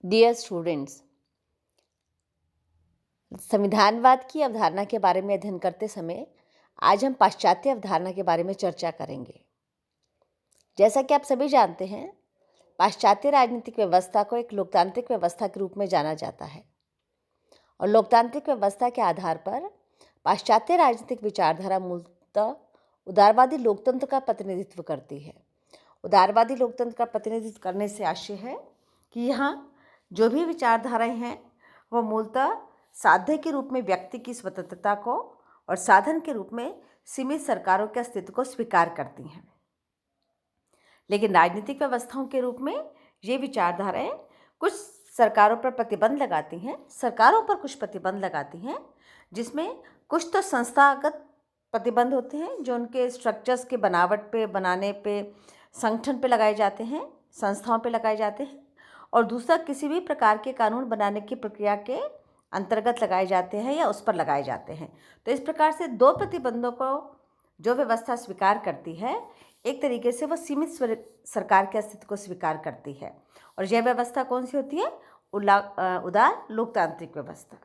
Dear students, संविधानवाद की अवधारणा के बारे में अध्ययन करते समय आज हम पाश्चात्य अवधारणा के बारे में चर्चा करेंगे। जैसा कि आप सभी जानते हैं, पाश्चात्य राजनीतिक व्यवस्था को एक लोकतांत्रिक व्यवस्था के रूप में जाना जाता है और लोकतांत्रिक व्यवस्था के आधार पर पाश्चात्य राजनीतिक विचारधारा मूलतः उदारवादी लोकतंत्र का प्रतिनिधित्व करती है। उदारवादी लोकतंत्र का प्रतिनिधित्व करने से आशय है कि यहाँ जो भी विचारधाराएं हैं वह मूलतः साध्य के रूप में व्यक्ति की स्वतंत्रता को और साधन के रूप में सीमित सरकारों के अस्तित्व को स्वीकार करती हैं। लेकिन राजनीतिक व्यवस्थाओं के रूप में ये विचारधाराएं कुछ सरकारों पर प्रतिबंध लगाती हैं, सरकारों पर कुछ प्रतिबंध लगाती हैं, जिसमें कुछ तो संस्थागत प्रतिबंध होते हैं जो उनके स्ट्रक्चर्स के बनावट पे, बनाने पे, संगठन पे लगाए जाते हैं, संस्थाओं पे लगाए जाते हैं, और दूसरा किसी भी प्रकार के कानून बनाने की प्रक्रिया के अंतर्गत लगाए जाते हैं या उस पर लगाए जाते हैं। तो इस प्रकार से दो प्रतिबंधों को जो व्यवस्था स्वीकार करती है, एक तरीके से वह सीमित सरकार के अस्तित्व को स्वीकार करती है, और यह व्यवस्था कौन सी होती है? उदार लोकतांत्रिक व्यवस्था।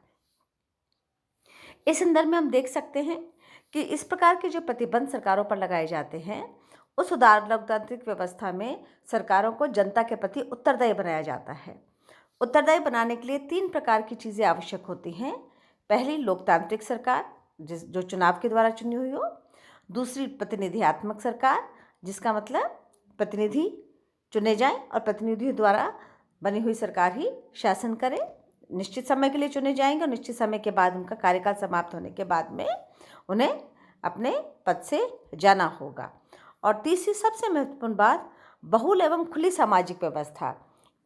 इस संदर्भ में हम देख सकते हैं कि इस प्रकार के जो प्रतिबंध सरकारों पर लगाए जाते हैं, उस उदार लोकतांत्रिक व्यवस्था में सरकारों को जनता के प्रति उत्तरदायी बनाया जाता है। उत्तरदायी बनाने के लिए 3 प्रकार की चीज़ें आवश्यक होती हैं। पहली, लोकतांत्रिक सरकार जो चुनाव के द्वारा चुनी हुई हो। दूसरी, प्रतिनिधियात्मक सरकार, जिसका मतलब प्रतिनिधि चुने जाएं और प्रतिनिधियों द्वारा बनी हुई सरकार ही शासन करे। निश्चित समय के लिए चुने जाएंगे और निश्चित समय के बाद उनका कार्यकाल समाप्त होने के बाद में उन्हें अपने पद से जाना होगा। और तीसरी सबसे महत्वपूर्ण बात, बहुल एवं खुली सामाजिक व्यवस्था।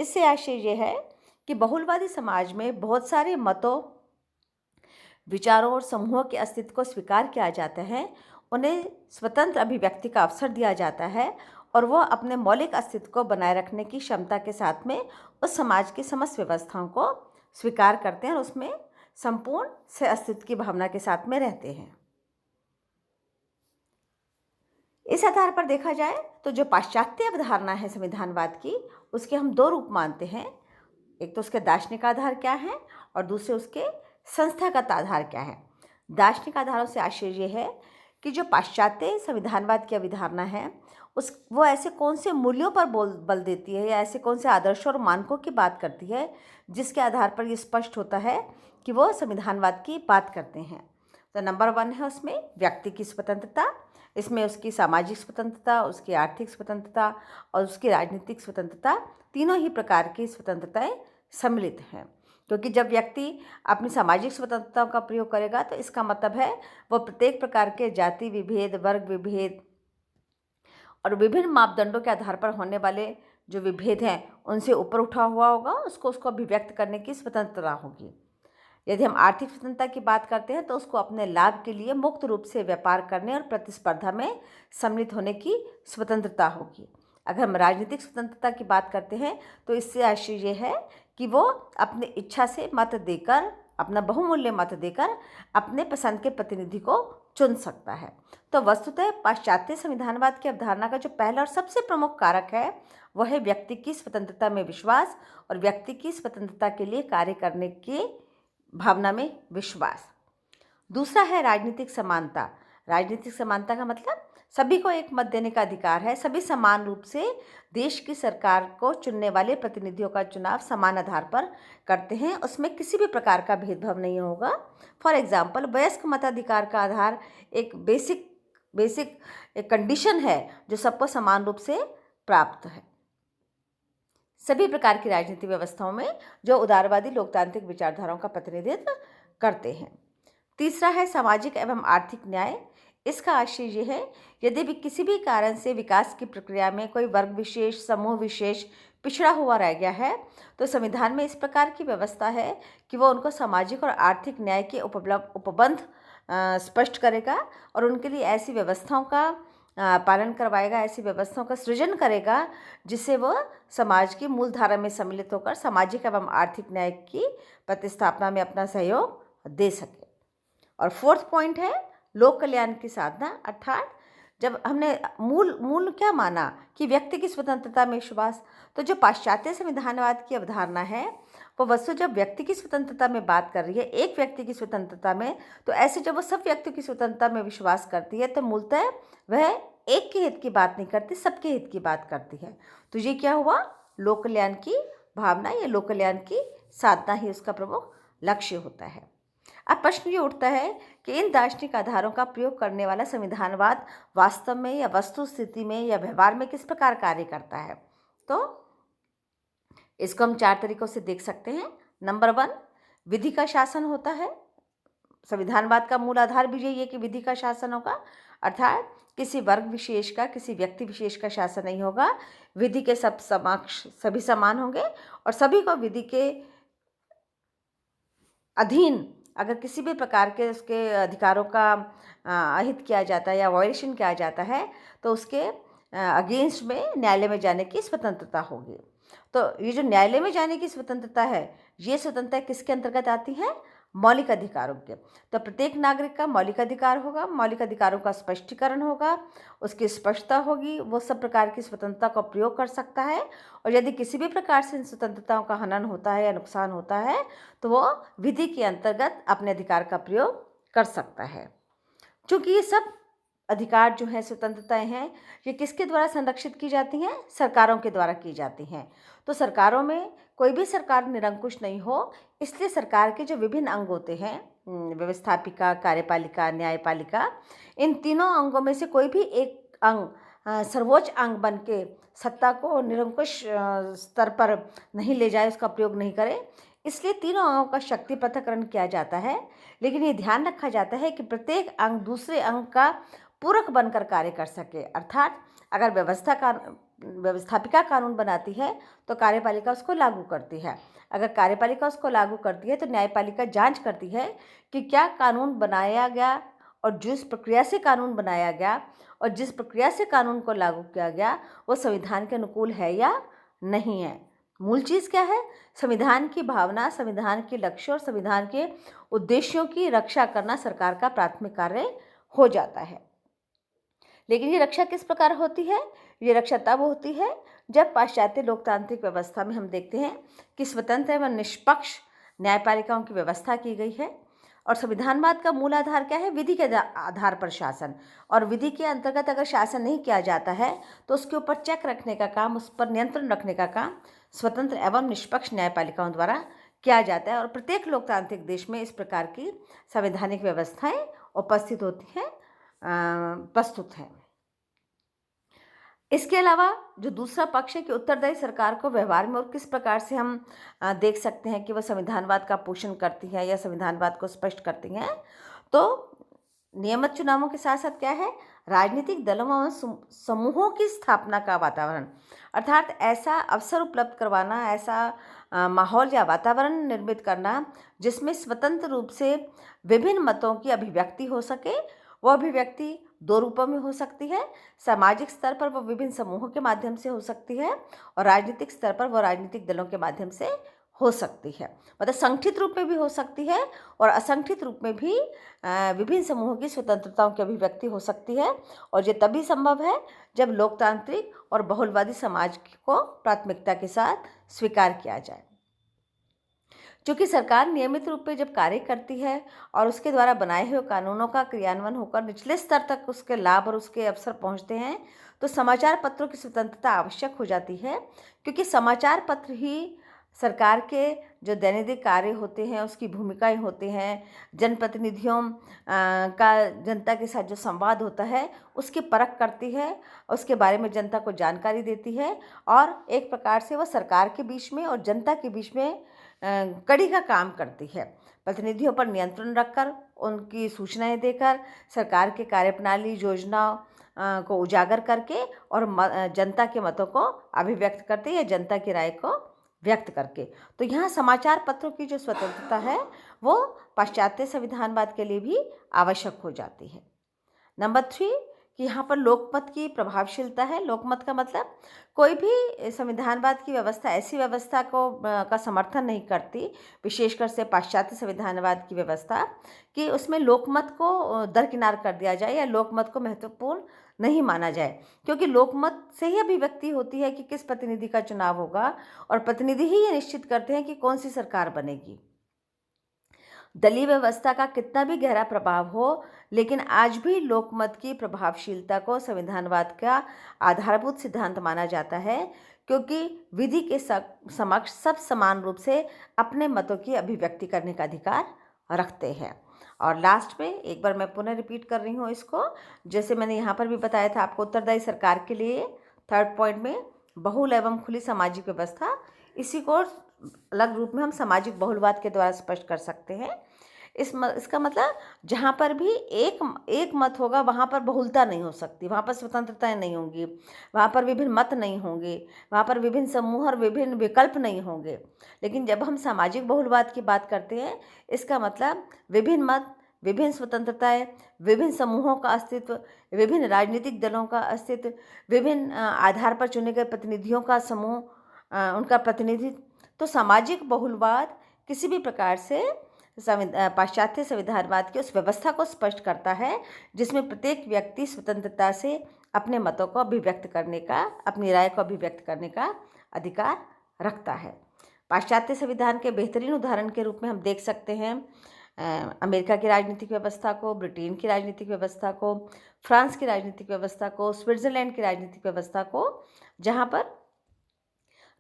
इससे आशय ये है कि बहुलवादी समाज में बहुत सारे मतों, विचारों और समूहों के अस्तित्व को स्वीकार किया जाता है, उन्हें स्वतंत्र अभिव्यक्ति का अवसर दिया जाता है और वह अपने मौलिक अस्तित्व को बनाए रखने की क्षमता के साथ में उस समाज की समस्त व्यवस्थाओं को स्वीकार करते हैं और उसमें संपूर्ण से अस्तित्व की भावना के साथ में रहते हैं। इस आधार पर देखा जाए तो जो पाश्चात्य अवधारणा है संविधानवाद की, उसके हम 2 रूप मानते हैं। एक तो उसके दार्शनिक आधार क्या है और दूसरे उसके संस्थागत आधार क्या है। दार्शनिक आधारों से आशय ये है कि जो पाश्चात्य संविधानवाद की अवधारणा है वो ऐसे कौन से मूल्यों पर बल देती है या ऐसे कौन से आदर्शों और मानकों की बात करती है जिसके आधार पर ये स्पष्ट होता है कि वो संविधानवाद की बात करते हैं। तो नंबर 1 है उसमें व्यक्ति की स्वतंत्रता। इसमें उसकी सामाजिक स्वतंत्रता, उसकी आर्थिक स्वतंत्रता और उसकी राजनीतिक स्वतंत्रता, तीनों ही प्रकार की स्वतंत्रताएं सम्मिलित हैं। क्योंकि जब व्यक्ति अपनी सामाजिक स्वतंत्रताओं का प्रयोग करेगा तो इसका मतलब है वो प्रत्येक प्रकार के जाति विभेद, वर्ग विभेद और विभिन्न मापदंडों के आधार पर होने वाले जो विभेद हैं उनसे ऊपर उठा हुआ होगा, उसको अभिव्यक्त करने की स्वतंत्रता होगी। यदि हम आर्थिक स्वतंत्रता की बात करते हैं तो उसको अपने लाभ के लिए मुक्त रूप से व्यापार करने और प्रतिस्पर्धा में सम्मिलित होने की स्वतंत्रता होगी। अगर हम राजनीतिक स्वतंत्रता की बात करते हैं तो इससे आशय ये है कि वो अपनी इच्छा से मत देकर, अपना बहुमूल्य मत देकर अपने पसंद के प्रतिनिधि को चुन सकता है। तो वस्तुतः पाश्चात्य संविधानवाद की अवधारणा का जो पहला और सबसे प्रमुख कारक है वह है व्यक्ति की स्वतंत्रता में विश्वास और व्यक्ति की स्वतंत्रता के लिए कार्य करने की भावना में विश्वास। दूसरा है राजनीतिक समानता। राजनीतिक समानता का मतलब सभी को एक मत देने का अधिकार है। सभी समान रूप से देश की सरकार को चुनने वाले प्रतिनिधियों का चुनाव समान आधार पर करते हैं, उसमें किसी भी प्रकार का भेदभाव नहीं होगा। फॉर एग्जाम्पल, वयस्क मताधिकार का आधार एक बेसिक एक कंडीशन है जो सबको समान रूप से प्राप्त है सभी प्रकार की राजनीतिक व्यवस्थाओं में जो उदारवादी लोकतांत्रिक विचारधाराओं का प्रतिनिधित्व करते हैं। तीसरा है सामाजिक एवं आर्थिक न्याय। इसका आशय ये है, यदि भी किसी भी कारण से विकास की प्रक्रिया में कोई वर्ग विशेष, समूह विशेष पिछड़ा हुआ रह गया है तो संविधान में इस प्रकार की व्यवस्था है कि वो उनको सामाजिक और आर्थिक न्याय के उपबंध स्पष्ट करेगा और उनके लिए ऐसी व्यवस्थाओं का पालन करवाएगा, ऐसी व्यवस्थाओं का सृजन करेगा जिससे वह समाज की मूल धारा में सम्मिलित होकर सामाजिक एवं आर्थिक न्याय की प्रतिस्थापना में अपना सहयोग दे सके। और 4th पॉइंट है लोक कल्याण की साधना, अर्थात जब हमने मूल मूल क्या माना कि व्यक्ति की स्वतंत्रता में विश्वास, तो जो पाश्चात्य संविधानवाद की अवधारणा है वो वस्तु जब व्यक्ति की स्वतंत्रता में बात कर रही है, एक व्यक्ति की स्वतंत्रता में, तो ऐसे जब वो सब व्यक्तियों की स्वतंत्रता में विश्वास करती है तो मूलतः वह एक के हित की बात नहीं करती, सबके हित की बात करती है। तो ये क्या हुआ, लोक कल्याण की भावना या लोक कल्याण की साधना ही उसका प्रमुख लक्ष्य होता है। अब प्रश्न ये उठता है कि इन दार्शनिक आधारों का प्रयोग करने वाला संविधानवाद वास्तव में या वस्तु स्थिति में या व्यवहार में किस प्रकार कार्य करता है। तो इसको हम 4 तरीकों से देख सकते हैं। नंबर 1, विधि का शासन होता है। संविधानवाद का मूल आधार भी यही है कि विधि का शासन होगा, अर्थात किसी वर्ग विशेष का, किसी व्यक्ति विशेष का शासन नहीं होगा। विधि के सब समक्ष सभी समान होंगे और सभी को विधि के अधीन अगर किसी भी प्रकार के उसके अधिकारों का अहित किया जाता है या वायलेशन किया जाता है तो उसके अगेंस्ट में न्यायालय में जाने की स्वतंत्रता होगी। तो ये जो न्यायालय में जाने की स्वतंत्रता है, ये स्वतंत्रता किसके अंतर्गत आती है, मौलिक अधिकारों के। तो प्रत्येक नागरिक का मौलिक अधिकार होगा, मौलिक अधिकारों का स्पष्टीकरण होगा, उसकी स्पष्टता होगी, वो सब प्रकार की स्वतंत्रता का प्रयोग कर सकता है। और यदि किसी भी प्रकार से इन स्वतंत्रताओं का हनन होता है या नुकसान होता है तो वो विधि के अंतर्गत अपने अधिकार का प्रयोग कर सकता है। क्योंकि ये सब अधिकार जो हैं, स्वतंत्रताएं हैं, ये किसके द्वारा संरक्षित की जाती हैं, सरकारों के द्वारा की जाती हैं। तो सरकारों में कोई भी सरकार निरंकुश नहीं हो, इसलिए सरकार के जो विभिन्न अंग होते हैं, व्यवस्थापिका, कार्यपालिका, न्यायपालिका, इन तीनों अंगों में से कोई भी एक अंग सर्वोच्च अंग बन के सत्ता को निरंकुश स्तर पर नहीं ले जाए, उसका प्रयोग नहीं करे, इसलिए तीनों अंगों का शक्ति पृथक्करण किया जाता है। लेकिन ये ध्यान रखा जाता है कि प्रत्येक अंग दूसरे अंग का पूरक बनकर कार्य कर सके। अर्थात अगर व्यवस्थापिका कानून बनाती है तो कार्यपालिका उसको लागू करती है, अगर कार्यपालिका उसको लागू करती है तो न्यायपालिका जांच करती है कि क्या कानून बनाया गया और जिस प्रक्रिया से कानून बनाया गया और जिस प्रक्रिया से कानून को लागू किया गया वो संविधान के अनुकूल है या नहीं है। मूल चीज़ क्या है, संविधान की भावना, संविधान के लक्ष्य और संविधान के उद्देश्यों की रक्षा करना सरकार का प्राथमिक कार्य हो जाता है। लेकिन ये रक्षा किस प्रकार होती है, ये रक्षा तब होती है जब पाश्चात्य लोकतांत्रिक व्यवस्था में हम देखते हैं कि स्वतंत्र एवं निष्पक्ष न्यायपालिकाओं की व्यवस्था की गई है। और संविधानवाद का मूल आधार क्या है, विधि के आधार पर शासन, और विधि के अंतर्गत अगर शासन नहीं किया जाता है तो उसके ऊपर चेक रखने का काम, उस पर नियंत्रण रखने का काम स्वतंत्र एवं निष्पक्ष न्यायपालिकाओं द्वारा किया जाता है। और प्रत्येक लोकतांत्रिक देश में इस प्रकार की संवैधानिक व्यवस्थाएं उपस्थित होती हैं, प्रस्तुत हैं। इसके अलावा जो दूसरा पक्ष है कि उत्तरदायी सरकार को व्यवहार में और किस प्रकार से हम देख सकते हैं कि वह संविधानवाद का पोषण करती है या संविधानवाद को स्पष्ट करती हैं। तो नियमित चुनावों के साथ साथ क्या है, राजनीतिक दलों व समूहों की स्थापना का वातावरण, अर्थात ऐसा अवसर उपलब्ध करवाना, ऐसा माहौल या वातावरण निर्मित करना जिसमें स्वतंत्र रूप से विभिन्न मतों की अभिव्यक्ति हो सके। वह अभिव्यक्ति 2 रूपों में हो सकती है, सामाजिक स्तर पर वह विभिन्न समूहों के माध्यम से हो सकती है और राजनीतिक स्तर पर वह राजनीतिक दलों के माध्यम से हो सकती है। मतलब संगठित रूप में भी हो सकती है और असंगठित रूप में भी विभिन्न समूहों की स्वतंत्रताओं की अभिव्यक्ति हो सकती है। और ये तभी संभव है जब लोकतांत्रिक और बहुलवादी समाज को प्राथमिकता के साथ स्वीकार किया जाए। क्योंकि सरकार नियमित रूप में जब कार्य करती है और उसके द्वारा बनाए हुए कानूनों का क्रियान्वयन होकर निचले स्तर तक उसके लाभ और उसके अवसर पहुंचते हैं, तो समाचार पत्रों की स्वतंत्रता आवश्यक हो जाती है। क्योंकि समाचार पत्र ही सरकार के जो दैनिक कार्य होते हैं, उसकी भूमिकाएं होते हैं, जनप्रतिनिधियों का जनता के साथ जो संवाद होता है उसकी परख करती है, उसके बारे में जनता को जानकारी देती है और एक प्रकार से वह सरकार के बीच में और जनता के बीच में कड़ी का काम करती है। प्रतिनिधियों पर नियंत्रण रखकर, उनकी सूचनाएं देकर, सरकार के कार्यप्रणाली योजनाओं को उजागर करके और जनता के मतों को अभिव्यक्त करते या जनता की राय को व्यक्त करके। तो यहाँ समाचार पत्रों की जो स्वतंत्रता है वो पाश्चात्य संविधानवाद के लिए भी आवश्यक हो जाती है। नंबर 3 कि यहाँ पर लोकमत की प्रभावशीलता है। लोकमत का मतलब कोई भी संविधानवाद की व्यवस्था ऐसी व्यवस्था का समर्थन नहीं करती, विशेषकर से पाश्चात्य संविधानवाद की व्यवस्था, कि उसमें लोकमत को दरकिनार कर दिया जाए या लोकमत को महत्वपूर्ण नहीं माना जाए, क्योंकि लोकमत से ही अभिव्यक्ति होती है कि किस प्रतिनिधि का चुनाव होगा, और प्रतिनिधि ही ये निश्चित करते हैं कि कौन सी सरकार बनेगी। दलीय व्यवस्था का कितना भी गहरा प्रभाव हो, लेकिन आज भी लोकमत की प्रभावशीलता को संविधानवाद का आधारभूत सिद्धांत माना जाता है, क्योंकि विधि के समक्ष सब समान रूप से अपने मतों की अभिव्यक्ति करने का अधिकार रखते हैं। और लास्ट में एक बार मैं पुनः रिपीट कर रही हूँ इसको, जैसे मैंने यहाँ पर भी बताया था आपको, उत्तरदायी सरकार के लिए थर्ड पॉइंट में बहुल एवं खुली सामाजिक व्यवस्था, इसी को अलग रूप में हम सामाजिक बहुलवाद के द्वारा स्पष्ट कर सकते हैं। इसका मतलब जहाँ पर भी एक मत होगा वहाँ पर बहुलता नहीं हो सकती, वहाँ पर स्वतंत्रताएं नहीं होंगी, वहाँ पर विभिन्न मत नहीं होंगे, वहाँ पर विभिन्न समूह और विभिन्न विकल्प नहीं होंगे। लेकिन जब हम सामाजिक बहुलवाद की बात करते हैं, इसका मतलब विभिन्न मत, विभिन्न स्वतंत्रताएं, विभिन्न समूहों का अस्तित्व, विभिन्न राजनीतिक दलों का अस्तित्व, विभिन्न आधार पर चुने गए प्रतिनिधियों का समूह, उनका प्रतिनिधित्व। तो सामाजिक बहुलवाद किसी भी प्रकार से पाश्चात्य संविधानवाद की उस व्यवस्था को स्पष्ट करता है जिसमें प्रत्येक व्यक्ति स्वतंत्रता से अपने मतों को अभिव्यक्त करने का, अपनी राय को अभिव्यक्त करने का अधिकार रखता है। पाश्चात्य संविधान के बेहतरीन उदाहरण के रूप में हम देख सकते हैं अमेरिका की राजनीतिक व्यवस्था को, ब्रिटेन की राजनीतिक व्यवस्था को, फ्रांस की राजनीतिक व्यवस्था को, स्विट्ज़रलैंड की राजनीतिक व्यवस्था को, जहाँ पर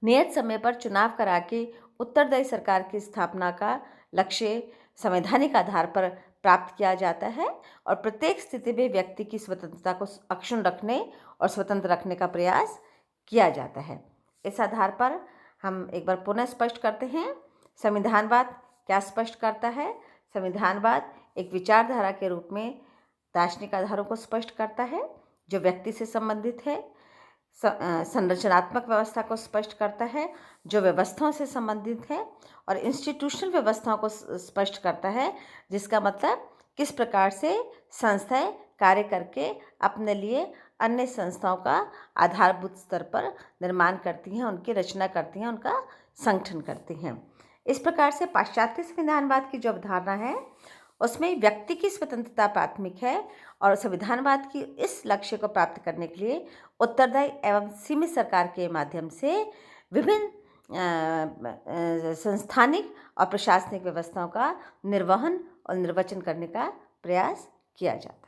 नियत समय पर चुनाव करा के उत्तरदायी सरकार की स्थापना का लक्ष्य संवैधानिक आधार पर प्राप्त किया जाता है और प्रत्येक स्थिति में व्यक्ति की स्वतंत्रता को अक्षुण्ण रखने और स्वतंत्र रखने का प्रयास किया जाता है। इस आधार पर हम एक बार पुनः स्पष्ट करते हैं, संविधानवाद क्या स्पष्ट करता है। संविधानवाद एक विचारधारा के रूप में दार्शनिक आधारों को स्पष्ट करता है जो व्यक्ति से संबंधित है, संरचनात्मक व्यवस्था को स्पष्ट करता है जो व्यवस्थाओं से संबंधित है, और इंस्टीट्यूशनल व्यवस्थाओं को स्पष्ट करता है जिसका मतलब किस प्रकार से संस्थाएं कार्य करके अपने लिए अन्य संस्थाओं का आधारभूत स्तर पर निर्माण करती हैं, उनकी रचना करती हैं, उनका संगठन करती हैं। इस प्रकार से पाश्चात्य संविधानवाद की जो अवधारणा है उसमें व्यक्ति की स्वतंत्रता प्राथमिक है और संविधानवाद की इस लक्ष्य को प्राप्त करने के लिए उत्तरदायी एवं सीमित सरकार के माध्यम से विभिन्न संस्थानिक और प्रशासनिक व्यवस्थाओं का निर्वहन और निर्वचन करने का प्रयास किया जाता है।